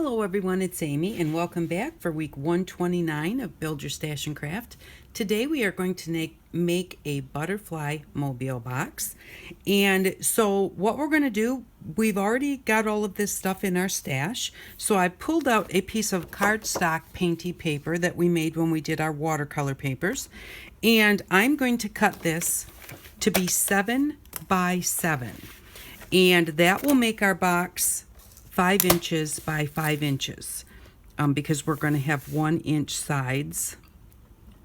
Hello everyone, it's Amy and welcome back for week 129 of Build Your Stash and Craft. Today we are going to make a butterfly mobile box. And so what we're going to do, we've already got all of this stuff in our stash. So I pulled out a piece of cardstock painty paper that we made when we did our watercolor papers. And I'm going to cut this to be 7 by 7. And that will make our box 5 inches by 5 inches because we're going to have 1 inch sides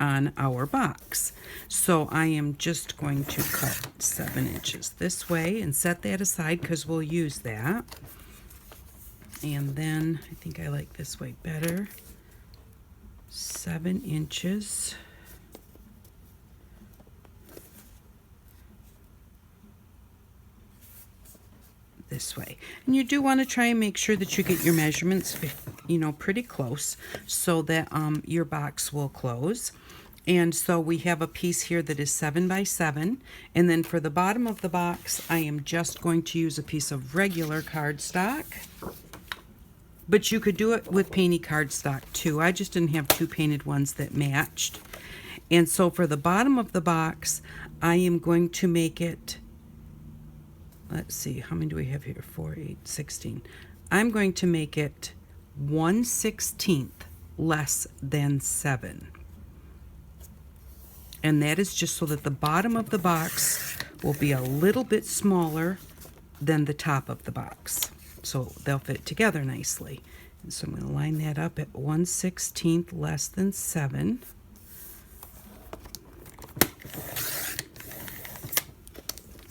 on our box. So I am just going to cut 7 inches this way and set that aside because we'll use that. And then I think I like this way better. 7 inches. This way. And you do want to try and make sure that you get your measurements, pretty close so that your box will close. And so we have a piece here that is 7 by 7. And then for the bottom of the box, I am just going to use a piece of regular cardstock. But you could do it with painted cardstock too. I just didn't have 2 painted ones that matched. And so for the bottom of the box, I am going to make it, let's see, how many do we have here? 4, 8, 16. I'm going to make it 1/16 less than 7. And that is just so that the bottom of the box will be a little bit smaller than the top of the box. So they'll fit together nicely. And so I'm going to line that up at 1/16 less than 7.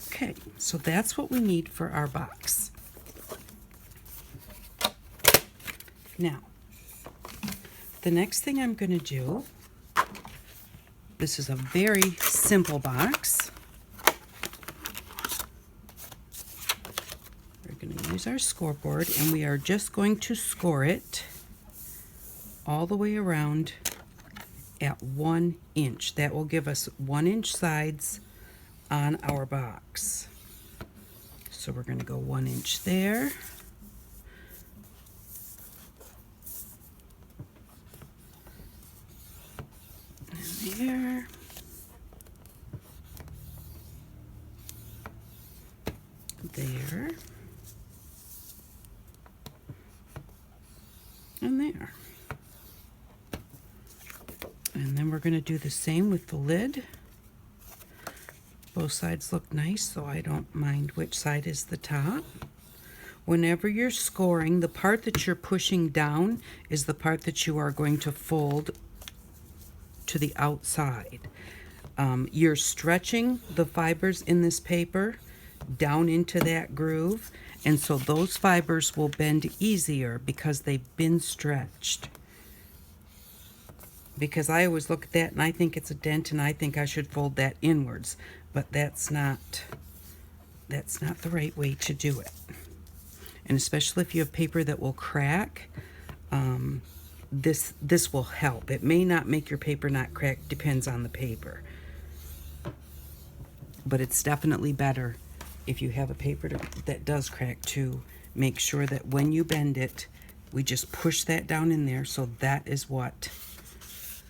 Okay, so that's what we need for our box. Now, the next thing I'm going to do, this is a very simple box. We're going to use our scoreboard and we are just going to score it all the way around at 1 inch. That will give us 1 inch sides on our box. So we're going to go 1 inch there. And there. There. And there. And then we're going to do the same with the lid. Both sides look nice, so I don't mind which side is the top. Whenever you're scoring, the part that you're pushing down is the part that you are going to fold to the outside. You're stretching the fibers in this paper down into that groove, and so those fibers will bend easier because they've been stretched. Because I always look at that and I think it's a dent and I think I should fold that inwards. But that's not the right way to do it. And especially if you have paper that will crack, this will help. It may not make your paper not crack, depends on the paper. But it's definitely better if you have a paper that does crack to make sure that when you bend it, we just push that down in there. So that is what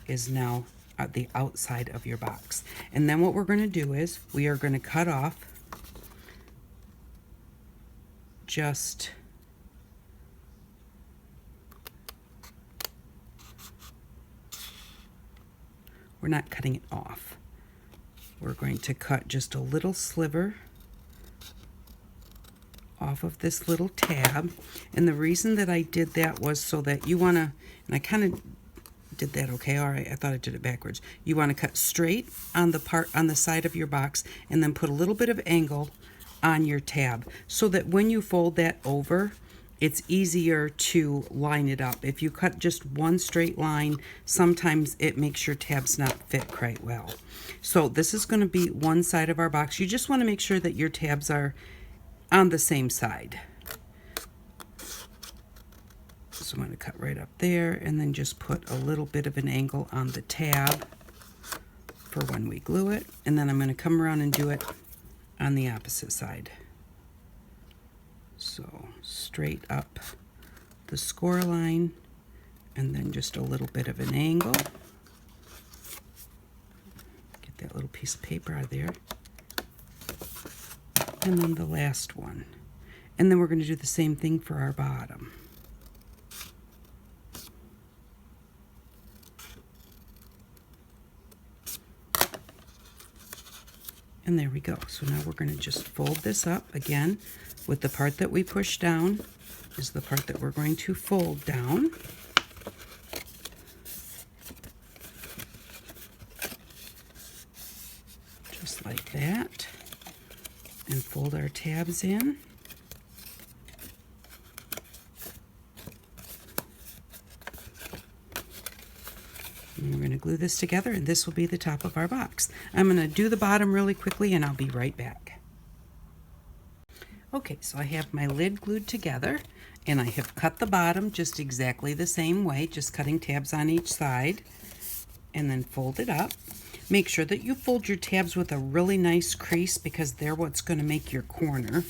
is now at the outside of your box. And then what we're going to do is we are going to cut off just we're not cutting it off. We're going to cut just a little sliver off of this little tab. And the reason that I did that was so that you want to, and I kind of did that okay, all right, I thought I did it backwards. You want to cut straight on the part on the side of your box and then put a little bit of angle on your tab so that when you fold that over, it's easier to line it up. If you cut just one straight line, sometimes it makes your tabs not fit quite well. So this is going to be one side of our box. You just want to make sure that your tabs are on the same side. So I'm going to cut right up there and then just put a little bit of an angle on the tab for when we glue it. And then I'm going to come around and do it on the opposite side. So straight up the score line, and then just a little bit of an angle. Get that little piece of paper out of there. And then the last one. And then we're going to do the same thing for our bottom. And there we go. So now we're going to just fold this up again with the part that we push down is the part that we're going to fold down. Just like that. And fold our tabs in. And we're going to glue this together, and this will be the top of our box. I'm going to do the bottom really quickly, and I'll be right back. Okay, so I have my lid glued together, and I have cut the bottom just exactly the same way, just cutting tabs on each side, and then fold it up. Make sure that you fold your tabs with a really nice crease because they're what's going to make your corner.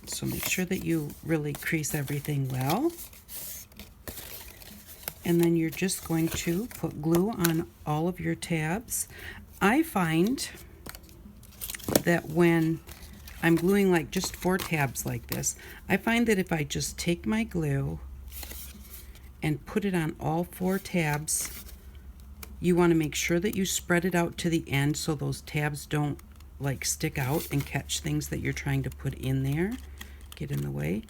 So make sure that you really crease everything well. And then you're just going to put glue on all of your tabs. I find that when I'm gluing like just 4 tabs like this, I find that if I just take my glue and put it on all 4 tabs, you want to make sure that you spread it out to the end so those tabs don't like stick out and catch things that you're trying to put in there, get in the way.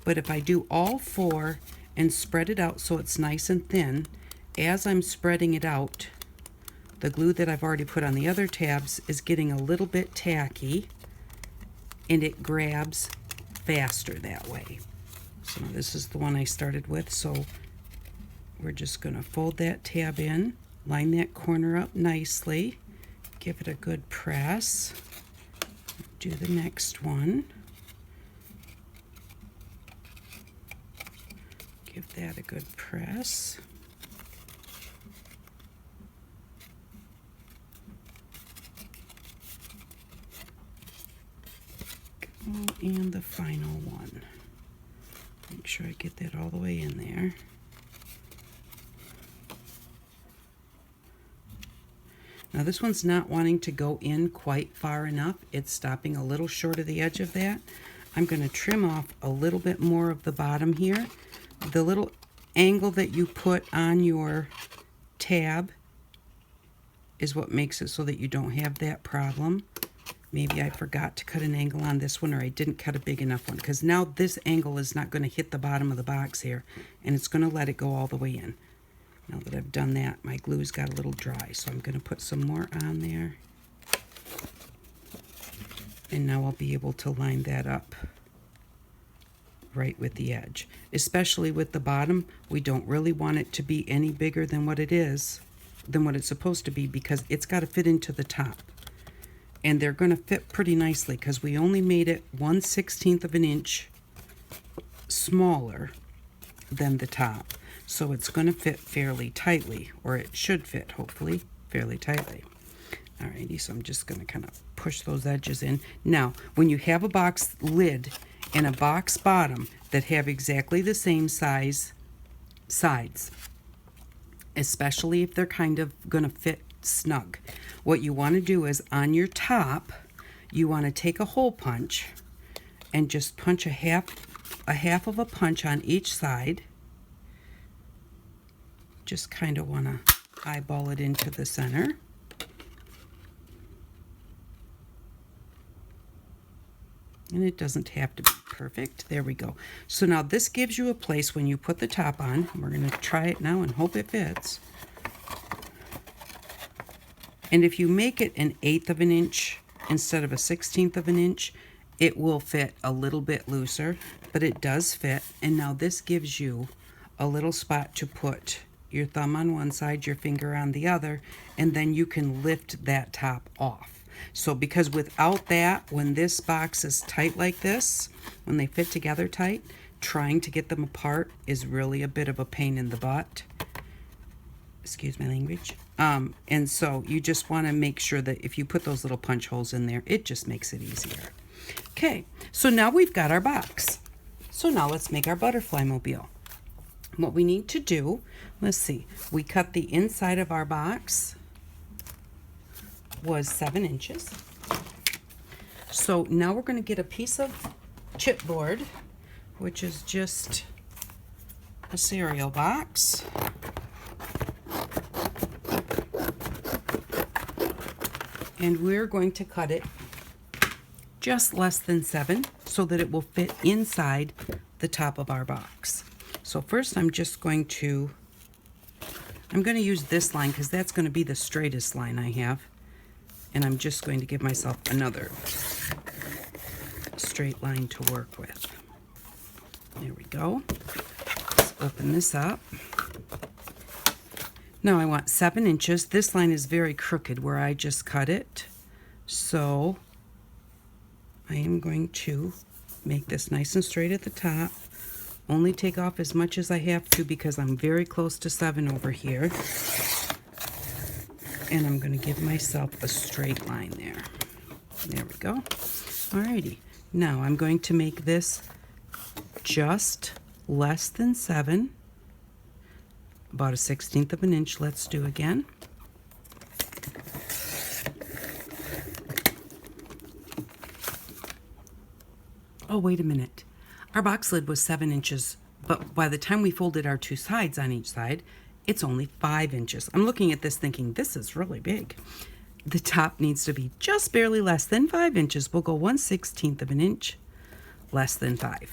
But if I do all 4 and spread it out so it's nice and thin, as I'm spreading it out, the glue that I've already put on the other tabs is getting a little bit tacky, and it grabs faster that way. So this is the one I started with, so we're just going to fold that tab in, line that corner up nicely, give it a good press, do the next one. Give that a good press. And the final one. Make sure I get that all the way in there. Now this one's not wanting to go in quite far enough. It's stopping a little short of the edge of that. I'm going to trim off a little bit more of the bottom here. The little angle that you put on your tab is what makes it so that you don't have that problem. Maybe I forgot to cut an angle on this one, or I didn't cut a big enough one, because now this angle is not going to hit the bottom of the box here, and it's going to let it go all the way in. Now that I've done that, my glue's got a little dry, so I'm going to put some more on there. And now I'll be able to line that up right with the edge. Especially with the bottom, we don't really want it to be any bigger than what it is, than what it's supposed to be, because it's got to fit into the top. And they're going to fit pretty nicely because we only made it 1/16 of an inch smaller than the top. So it's going to fit fairly tightly, or it should fit, hopefully, fairly tightly. Alrighty, so I'm just going to kind of push those edges in. Now, when you have a box lid and a box bottom that have exactly the same size sides, especially if they're kind of going to fit snug, what you want to do is on your top, you want to take a hole punch and just punch a half of a punch on each side. Just kind of want to eyeball it into the center. And it doesn't have to be perfect. There we go. So now this gives you a place when you put the top on. We're going to try it now and hope it fits. And if you make it 1/8 of an inch instead of 1/16 of an inch, it will fit a little bit looser, but it does fit. And now this gives you a little spot to put your thumb on one side, your finger on the other, and then you can lift that top off. So because without that, when this box is tight like this, when they fit together tight, trying to get them apart is really a bit of a pain in the butt. Excuse my language. And so you just want to make sure that if you put those little punch holes in there, it just makes it easier. Okay, so now we've got our box. So now let's make our butterfly mobile. What we need to do, let's see, we cut the inside of our box was 7 inches. So now we're going to get a piece of chipboard, which is just a cereal box. And we're going to cut it just less than 7 so that it will fit inside the top of our box. So first I'm going to use this line because that's going to be the straightest line I have. And I'm just going to give myself another straight line to work with. There we go. Let's open this up. Now I want 7 inches. This line is very crooked where I just cut it. So I am going to make this nice and straight at the top. Only take off as much as I have to because I'm very close to 7 over here. And I'm going to give myself a straight line there. There we go. Alrighty. Now I'm going to make this just less than 7. About a 1/16 of an inch. Let's do again. Oh, wait a minute. Our box lid was 7 inches, but by the time we folded our 2 sides on each side, it's only 5 inches. I'm looking at this thinking, this is really big. The top needs to be just barely less than 5 inches. We'll go 1/16 of an inch less than 5.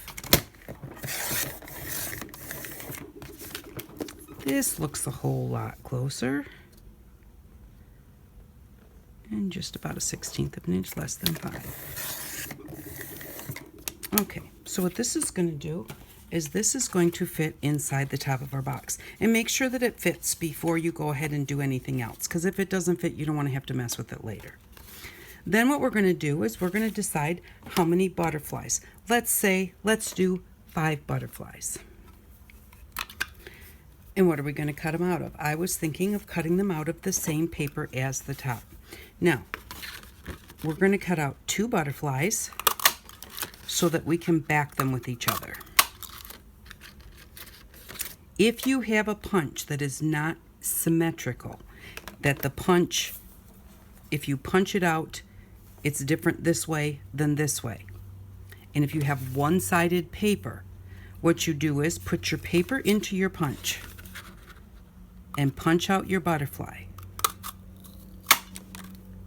This looks a whole lot closer. And just about a 1/16 of an inch less than 5. Okay, so what this is going to do is this is going to fit inside the top of our box. And make sure that it fits before you go ahead and do anything else, because if it doesn't fit, you don't want to have to mess with it later. Then what we're going to do is we're going to decide how many butterflies. Let's do 5 butterflies. And what are we going to cut them out of? I was thinking of cutting them out of the same paper as the top. Now, we're going to cut out 2 butterflies so that we can back them with each other. If you have a punch that is not symmetrical, that the punch, if you punch it out, it's different this way than this way. And if you have one-sided paper, what you do is put your paper into your punch and punch out your butterfly.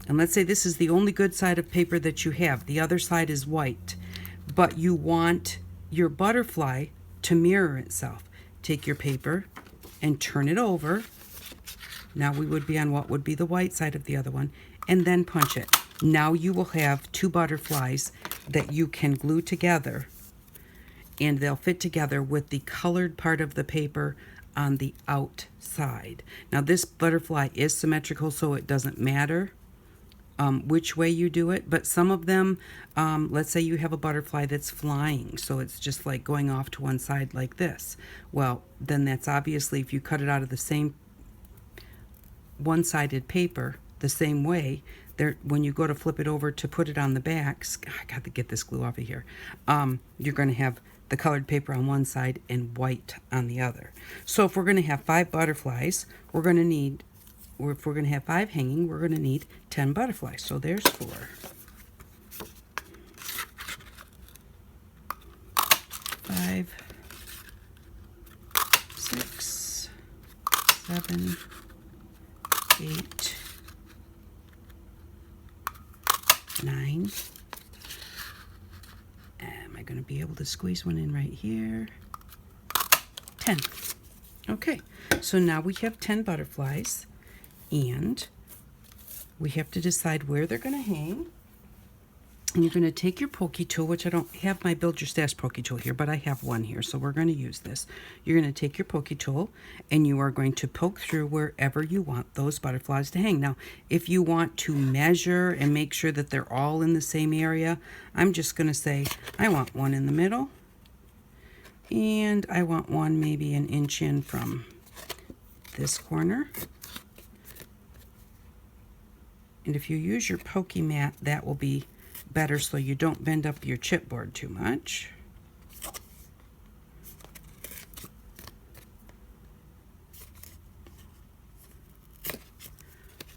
And let's say this is the only good side of paper that you have. The other side is white. But you want your butterfly to mirror itself. Take your paper and turn it over. Now we would be on what would be the white side of the other one. And then punch it. Now you will have 2 butterflies that you can glue together. And they'll fit together with the colored part of the paper on the outside. Now this butterfly is symmetrical, so it doesn't matter which way you do it, but some of them, let's say you have a butterfly that's flying, so it's just like going off to one side like this. Well, then that's obviously, if you cut it out of the same one-sided paper the same way, when you go to flip it over to put it on the backs, I got to get this glue off of here, you're going to have the colored paper on one side and white on the other. So if we're going to have 5 butterflies, we're going to need, or if we're going to have 5 hanging, we're going to need 10 butterflies. So there's 4. 5, 6, 7, 8, 9. Am I going to be able to squeeze one in right here? 10. Okay, so now we have 10 butterflies. And we have to decide where they're going to hang. And you're going to take your pokey tool, which I don't have my Build Your Stash pokey tool here, but I have one here, so we're going to use this. You're going to take your pokey tool, and you are going to poke through wherever you want those butterflies to hang. Now, if you want to measure and make sure that they're all in the same area, I'm just going to say, I want one in the middle, and I want one maybe an inch in from this corner. And if you use your pokey mat, that will be better so you don't bend up your chipboard too much.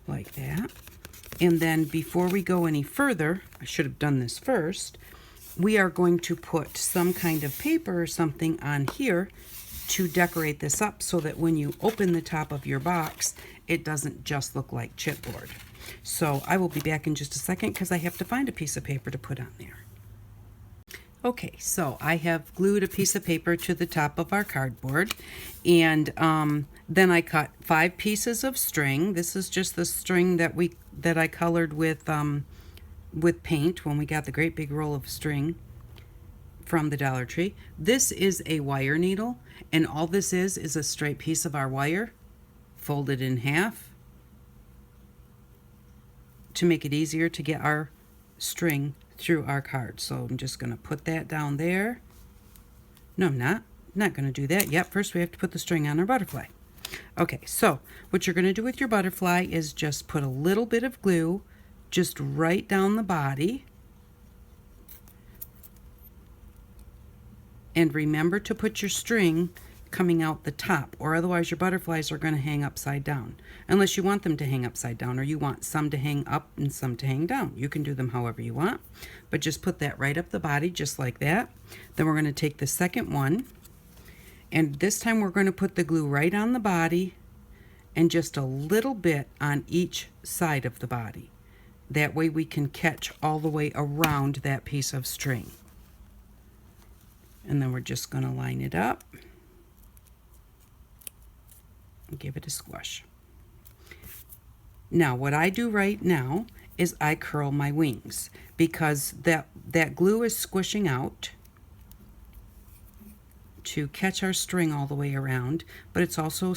Like that. And then before we go any further, I should have done this first, we are going to put some kind of paper or something on here to decorate this up so that when you open the top of your box, it doesn't just look like chipboard. So I will be back in just a second because I have to find a piece of paper to put on there. Okay, so I have glued a piece of paper to the top of our cardboard, and then I cut 5 pieces of string. This is just the string that I colored with paint when we got the great big roll of string from the Dollar Tree. This is a wire needle, and all this is a straight piece of our wire folded in half to make it easier to get our string through our card. So I'm just going to put that down there. No, I'm not going to do that yet. First we have to put the string on our butterfly. Okay, so what you're going to do with your butterfly is just put a little bit of glue just right down the body. And remember to put your string coming out the top, or otherwise your butterflies are going to hang upside down. Unless you want them to hang upside down, or you want some to hang up and some to hang down. You can do them however you want, but just put that right up the body just like that. Then we're going to take the second one, and this time we're going to put the glue right on the body and just a little bit on each side of the body. That way we can catch all the way around that piece of string. And then we're just going to line it up and give it a squish. Now what I do right now is I curl my wings because that glue is squishing out to catch our string all the way around, but it's also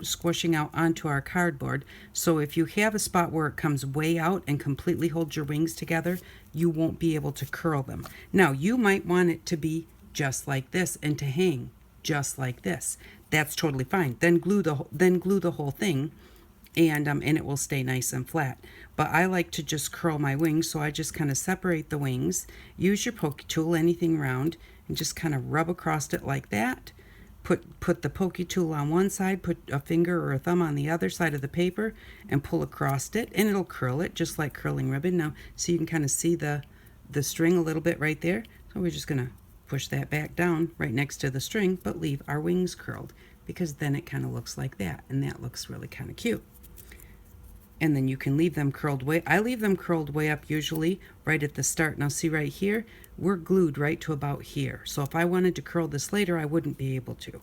squishing out onto our cardboard. So if you have a spot where it comes way out and completely holds your wings together, you won't be able to curl them. Now you might want it to be just like this and to hang just like this. That's totally fine. Then glue the whole thing, and it will stay nice and flat. But I like to just curl my wings, so I just kind of separate the wings. Use your pokey tool, anything round, and just kind of rub across it like that. Put the pokey tool on one side, put a finger or a thumb on the other side of the paper, and pull across it, and it'll curl it just like curling ribbon. Now, so you can kind of see the string a little bit right there. So we're just gonna push that back down right next to the string, but leave our wings curled, because then it kind of looks like that, and that looks really kind of cute. And then you can leave them curled I leave them curled way up usually right at the start. Now see right here, we're glued right to about here. So if I wanted to curl this later, I wouldn't be able to.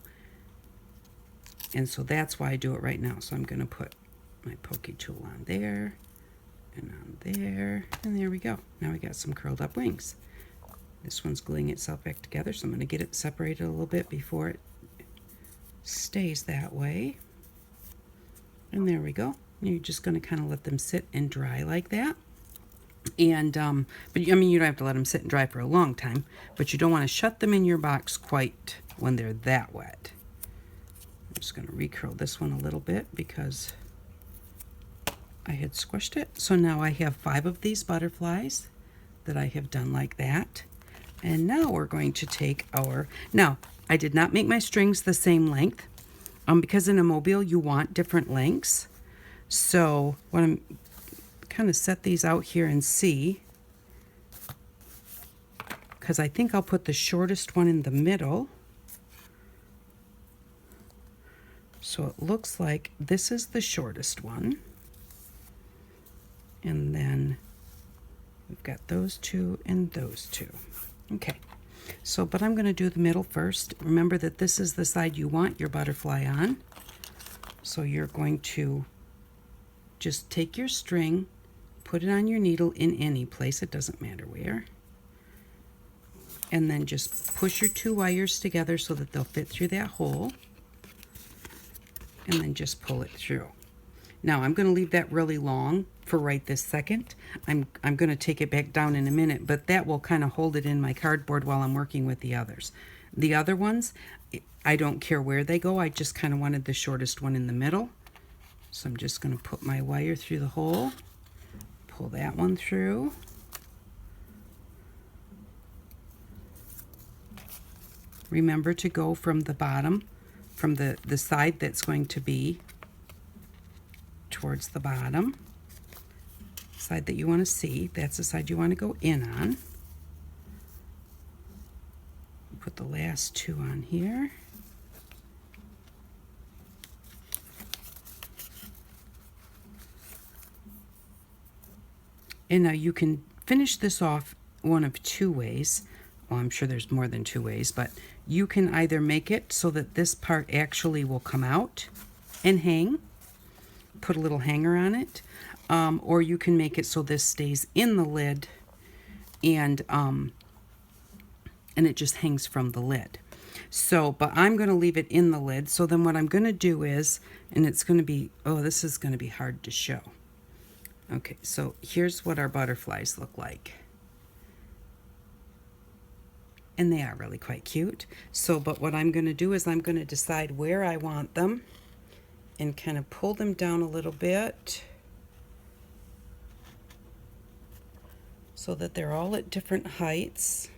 And so that's why I do it right now. So I'm gonna put my pokey tool on there and on there, and there we go. Now we got some curled up wings. This one's gluing itself back together, so I'm gonna get it separated a little bit before it stays that way. And there we go. You're just going to kind of let them sit and dry like that. And but I mean, you don't have to let them sit and dry for a long time, but you don't want to shut them in your box quite when they're that wet. I'm just going to recurl this one a little bit because I had squished it. So now I have 5 of these butterflies that I have done like that. And now we're going to take now I did not make my strings the same length because in a mobile you want different lengths. So what I'm kind of set these out here and see, because I think I'll put the shortest one in the middle. So it looks like this is the shortest one. And then we've got those 2 and those 2. Okay, so but I'm going to do the middle first. Remember that this is the side you want your butterfly on. So you're going to just take your string, put it on your needle in any place, it doesn't matter where, and then just push your 2 wires together so that they'll fit through that hole, and then just pull it through. Now I'm going to leave that really long for right this second. I'm going to take it back down in a minute, but that will kind of hold it in my cardboard while I'm working with the others. The other ones, I don't care where they go, I just kind of wanted the shortest one in the middle. So I'm just going to put my wire through the hole, pull that one through, remember to go from the bottom, from the side that's going to be towards the bottom, side that you want to see. That's the side you want to go in on. Put the last two on here. And now you can finish this off one of two ways. Well, I'm sure there's more than two ways, but you can either make it so that this part actually will come out and hang, put a little hanger on it, or you can make it so this stays in the lid and it just hangs from the lid. So, but I'm going to leave it in the lid. So then what I'm going to do is, and it's going to be, oh, this is going to be hard to show. Okay, so here's what our butterflies look like. And they are really quite cute. So, but what I'm going to do is I'm going to decide where I want them and kind of pull them down a little bit so that they're all at different heights.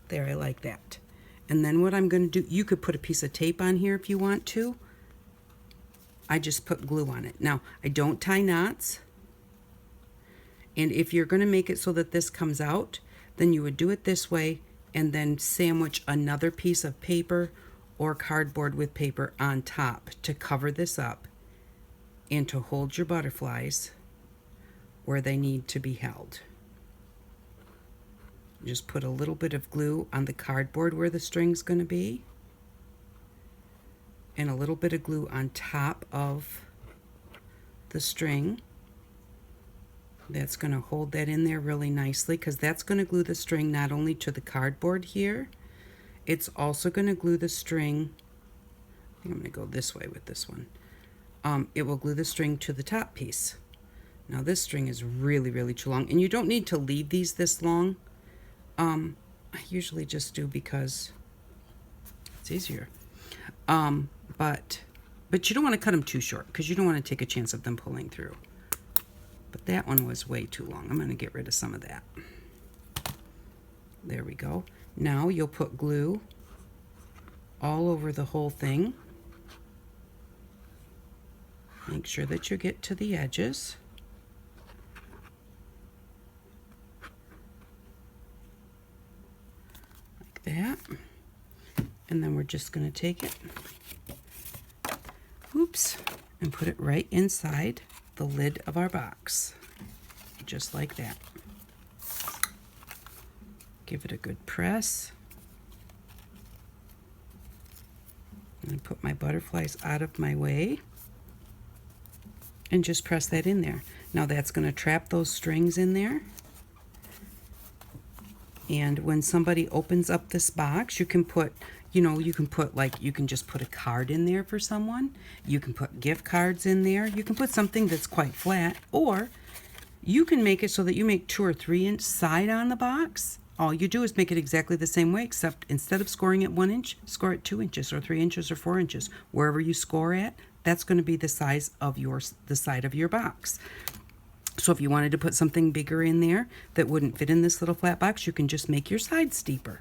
There, I like that. And then what I'm going to do, you could put a piece of tape on here if you want to. I just put glue on it. Now, I don't tie knots. And if you're going to make it so that this comes out, then you would do it this way and then sandwich another piece of paper or cardboard with paper on top to cover this up and to hold your butterflies where they need to be held. Just put a little bit of glue on the cardboard where the string's going to be, and a little bit of glue on top of the string. That's going to hold that in there really nicely, because that's going to glue the string not only to the cardboard here, it's also going to glue the string, I think I'm going to go this way with this one. It will glue the string to the top piece. Now this string is really, really too long, and you don't need to leave these this long. I usually just do because it's easier. But you don't want to cut them too short because you don't want to take a chance of them pulling through. But that one was way too long. I'm going to get rid of some of that. There we go. Now you'll put glue all over the whole thing. Make sure that you get to the edges. That, and then we're just going to take it, oops, and put it right inside the lid of our box, just like that. Give it a good press. I'm going to put my butterflies out of my way and just press that in there. Now that's going to trap those strings in there. And when somebody opens up this box, you can put, you can just put a card in there for someone. You can put gift cards in there. You can put something that's quite flat, or you can make it so that you make 2 or 3 inch side on the box. All you do is make it exactly the same way, except instead of scoring at 1 inch, score at 2 inches or 3 inches or 4 inches. Wherever you score at, that's going to be the size of the side of your box. So if you wanted to put something bigger in there that wouldn't fit in this little flat box, you can just make your side steeper.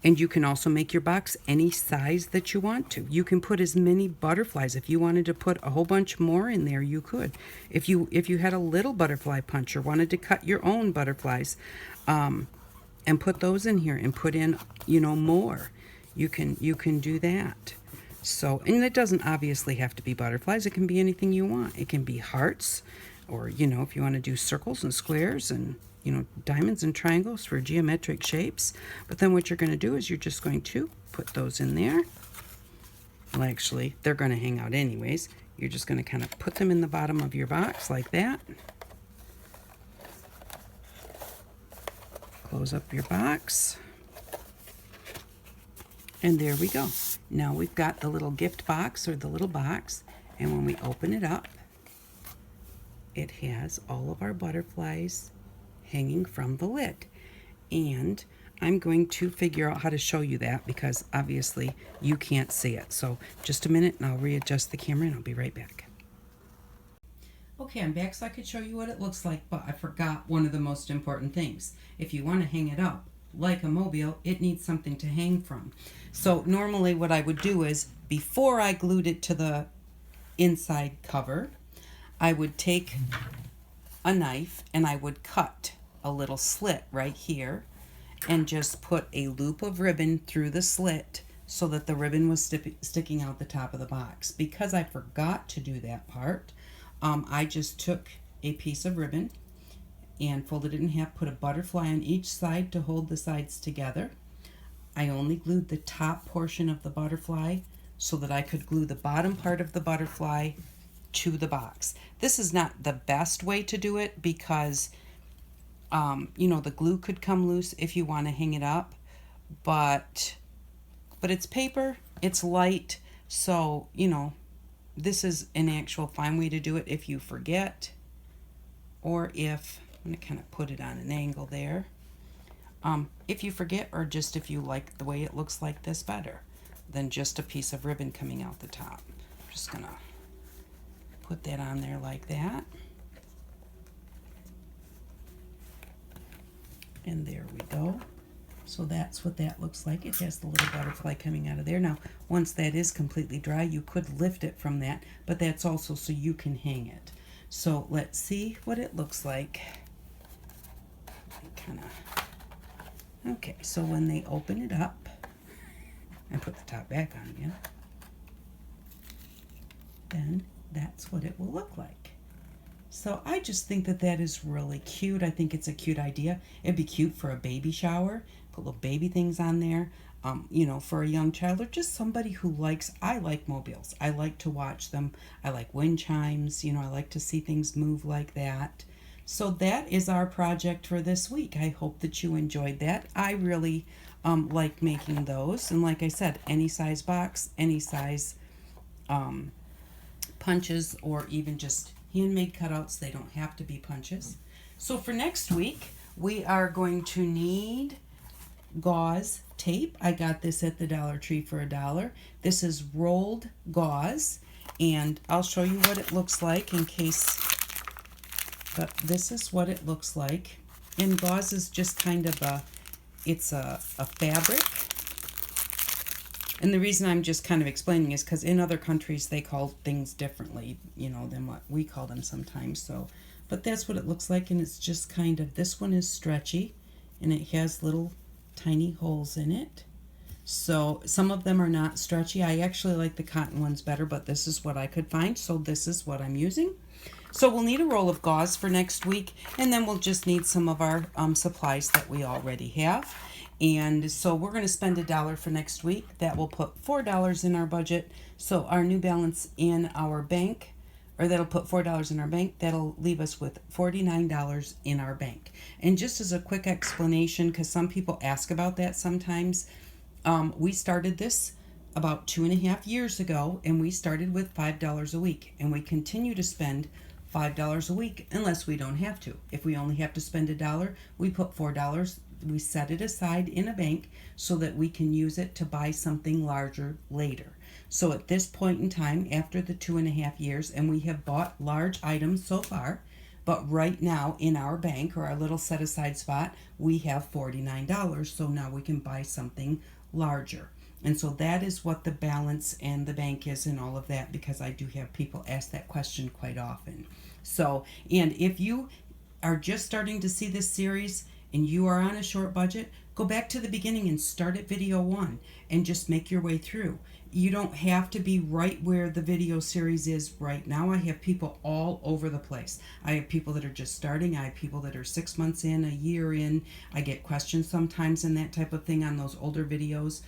And you can also make your box any size that you want to. You can put as many butterflies. If you wanted to put a whole bunch more in there, you could. If you had a little butterfly punch or wanted to cut your own butterflies and put those in here and put in, more, you can do that. So, and it doesn't obviously have to be butterflies. It can be anything you want. It can be hearts. Or, if you want to do circles and squares and, diamonds and triangles for geometric shapes. But then what you're going to do is you're just going to put those in there. Well, actually, they're going to hang out anyways. You're just going to kind of put them in the bottom of your box like that. Close up your box. And there we go. Now we've got the little gift box or the little box. And when we open it up, it has all of our butterflies hanging from the lid. And I'm going to figure out how to show you that because obviously you can't see it. So just a minute and I'll readjust the camera and I'll be right back. Okay, I'm back so I could show you what it looks like, but I forgot one of the most important things. If you want to hang it up, like a mobile, it needs something to hang from. So normally what I would do is, before I glued it to the inside cover, I would take a knife and I would cut a little slit right here and just put a loop of ribbon through the slit so that the ribbon was sticking out the top of the box. Because I forgot to do that part, I just took a piece of ribbon and folded it in half, put a butterfly on each side to hold the sides together. I only glued the top portion of the butterfly so that I could glue the bottom part of the butterfly to the box. This is not the best way to do it because you know, the glue could come loose if you want to hang it up, but it's paper, it's light, so you know, this is an actual fine way to do it if you forget, or if, I'm going to kind of put it on an angle there, if you forget, or just if you like the way it looks like this better than just a piece of ribbon coming out the top. I'm just going to put that on there like that. And there we go. So that's what that looks like. It has the little butterfly coming out of there. Now, once that is completely dry, you could lift it from that, but that's also so you can hang it. So let's see what it looks like. Okay, so when they open it up, and put the top back on again, then that's what it will look like. So I just think that that is really cute. I think it's a cute idea. It'd be cute for a baby shower, put little baby things on there, you know, for a young child, or just somebody who likes, I like mobiles. I like to watch them. I like wind chimes, you know, I like to see things move like that. So that is our project for this week. I hope that you enjoyed that. I really like making those. And like I said, any size box, any size punches, or even just handmade cutouts. They don't have to be punches. So for next week, we are going to need gauze tape. I got this at the Dollar Tree for $1. This is rolled gauze, and I'll show you what it looks like in case, but this is what it looks like. And gauze is just kind of it's a fabric. And the reason I'm just kind of explaining is because in other countries they call things differently, you know, than what we call them sometimes. So, but that's what it looks like, and it's just kind of, this one is stretchy, and it has little tiny holes in it. So some of them are not stretchy. I actually like the cotton ones better, but this is what I could find, so this is what I'm using. So we'll need a roll of gauze for next week, and then we'll just need some of our supplies that we already have. And so we're going to spend $1 for next week. That will put $4 in our budget. So our new balance in our bank, or that'll put $4 in our bank, that'll leave us with $49 in our bank. And just as a quick explanation, because some people ask about that sometimes, we started this about 2.5 years ago, and we started with $5 a week, and we continue to spend $5 a week unless we don't have to. If we only have to spend $1, we put $4. We set it aside in a bank so that we can use it to buy something larger later. So at this point in time, after the 2.5 years, and we have bought large items so far, but right now in our bank, or our little set aside spot, we have $49. So now we can buy something larger. And so that is what the balance and the bank is and all of that, because I do have people ask that question quite often. So, and if you are just starting to see this series and you are on a short budget, go back to the beginning and start at video 1 and just make your way through. You don't have to be right where the video series is right now. I have people all over the place. I have people that are just starting. I have people that are 6 months in, a year in. I get questions sometimes and that type of thing on those older videos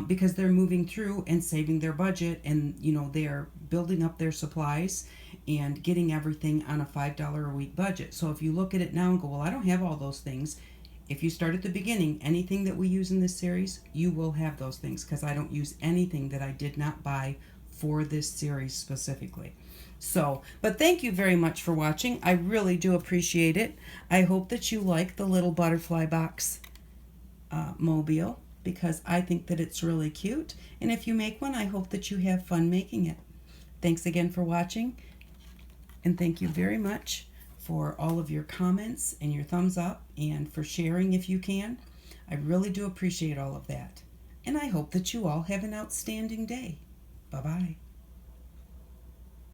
because they're moving through and saving their budget, and you know, they're building up their supplies and getting everything on a $5 a week budget. So if you look at it now and go, well, I don't have all those things. If you start at the beginning, anything that we use in this series, you will have those things, because I don't use anything that I did not buy for this series specifically. So, but thank you very much for watching. I really do appreciate it. I hope that you like the little butterfly box mobile, because I think that it's really cute. And if you make one, I hope that you have fun making it. Thanks again for watching, and thank you very much for all of your comments and your thumbs up, and for sharing if you can. I really do appreciate all of that. And I hope that you all have an outstanding day. Bye-bye.